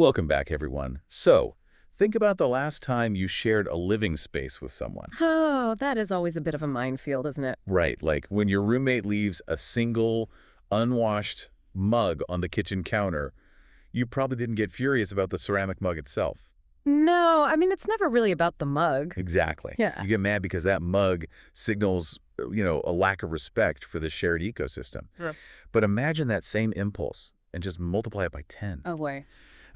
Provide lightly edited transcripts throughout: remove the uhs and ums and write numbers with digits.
Welcome back, everyone. So, think about the last time you shared a living space with someone. Oh, that is always a bit of a minefield, isn't it? Right, like when your roommate leaves a single, unwashed mug on the kitchen counter, you probably didn't get furious about the ceramic mug itself. No, I mean, it's never really about the mug. Exactly. Yeah. You get mad because that mug signals, a lack of respect for the shared ecosystem. Sure. But imagine that same impulse and just multiply it by 10. Oh, boy.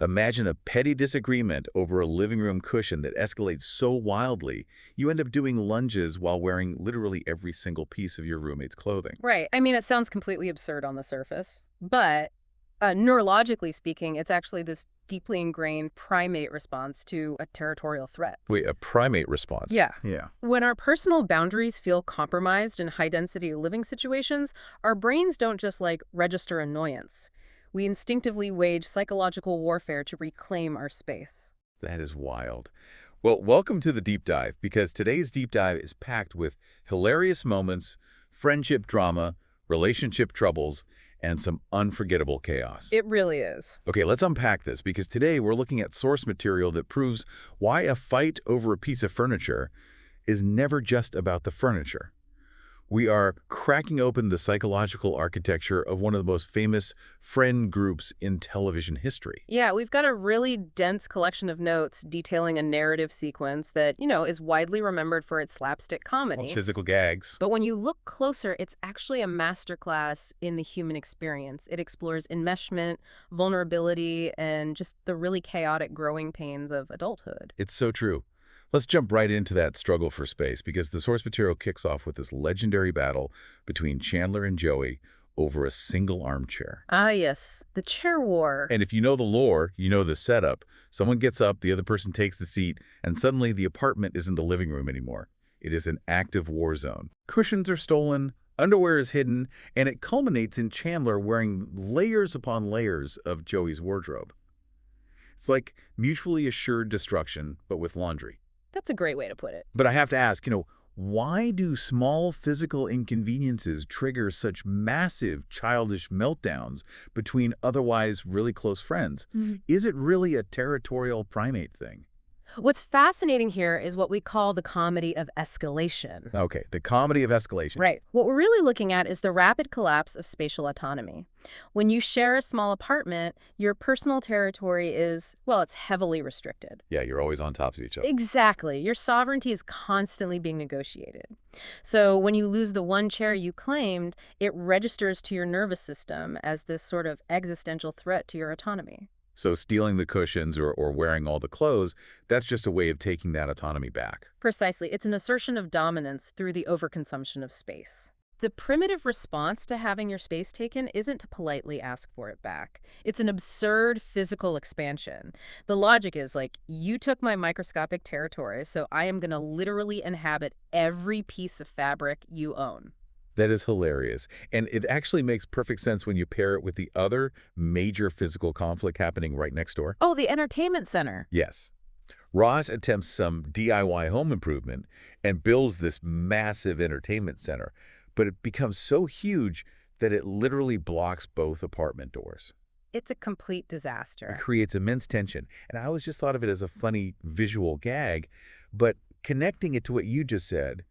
Imagine a petty disagreement over a living room cushion that escalates so wildly, you end up doing lunges while wearing literally every single piece of your roommate's clothing. Right. I mean, it sounds completely absurd on the surface, but neurologically speaking, it's actually this deeply ingrained primate response to a territorial threat. Wait, a primate response? Yeah. Yeah. When our personal boundaries feel compromised in high-density living situations, our brains don't just, register annoyance. We instinctively wage psychological warfare to reclaim our space. That is wild. Well, welcome to the deep dive, because today's deep dive is packed with hilarious moments, friendship drama, relationship troubles, and some unforgettable chaos. It really is. Okay, let's unpack this, because today we're looking at source material that proves why a fight over a piece of furniture is never just about the furniture. We are cracking open the psychological architecture of one of the most famous friend groups in television history. Yeah, we've got a really dense collection of notes detailing a narrative sequence that, is widely remembered for its slapstick comedy. Physical gags. But when you look closer, it's actually a masterclass in the human experience. It explores enmeshment, vulnerability, and just the really chaotic growing pains of adulthood. It's so true. Let's jump right into that struggle for space, because the source material kicks off with this legendary battle between Chandler and Joey over a single armchair. Ah, yes, the chair war. And if you know the lore, you know the setup. Someone gets up, the other person takes the seat, and suddenly the apartment isn't the living room anymore. It is an active war zone. Cushions are stolen, underwear is hidden, and it culminates in Chandler wearing layers upon layers of Joey's wardrobe. It's like mutually assured destruction, but with laundry. That's a great way to put it. But I have to ask, why do small physical inconveniences trigger such massive childish meltdowns between otherwise really close friends? Is it really a territorial primate thing? What's fascinating here is what we call the comedy of escalation. Okay, the comedy of escalation. Right. What we're really looking at is the rapid collapse of spatial autonomy. When you share a small apartment, your personal territory is, well, it's heavily restricted. Yeah, you're always on top of each other. Exactly. Your sovereignty is constantly being negotiated. So when you lose the one chair you claimed, it registers to your nervous system as this sort of existential threat to your autonomy. So stealing the cushions or wearing all the clothes, that's just a way of taking that autonomy back. Precisely. It's an assertion of dominance through the overconsumption of space. The primitive response to having your space taken isn't to politely ask for it back. It's an absurd physical expansion. The logic is you took my microscopic territory, so I am going to literally inhabit every piece of fabric you own. That is hilarious. And it actually makes perfect sense when you pair it with the other major physical conflict happening right next door. Oh, the entertainment center. Yes. Ross attempts some DIY home improvement and builds this massive entertainment center, but it becomes so huge that it literally blocks both apartment doors. It's a complete It disaster. creates immense tension. And I always just thought of it as a funny visual gag, but connecting it to what you just said,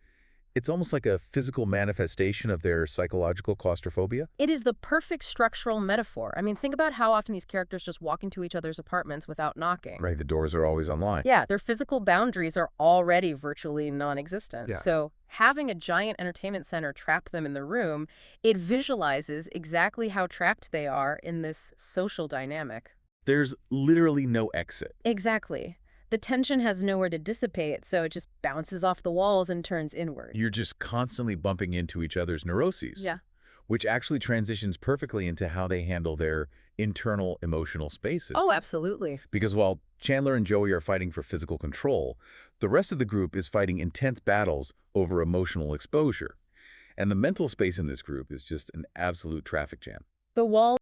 it's almost like a physical manifestation of their psychological claustrophobia. It is the perfect structural metaphor. I mean, think about how often these characters just walk into each other's apartments without knocking. Right, the doors are always online. Yeah, their physical boundaries are already virtually non-existent. Yeah. So having a giant entertainment center trap them in the room, it visualizes exactly how trapped they are in this social dynamic. There's literally no exit. Exactly. The tension has nowhere to dissipate, so it just bounces off the walls and turns inward. You're just constantly bumping into each other's neuroses. Yeah. Which actually transitions perfectly into how they handle their internal emotional spaces. Oh, absolutely. Because while Chandler and Joey are fighting for physical control, the rest of the group is fighting intense battles over emotional exposure. And the mental space in this group is just an absolute traffic jam. The walls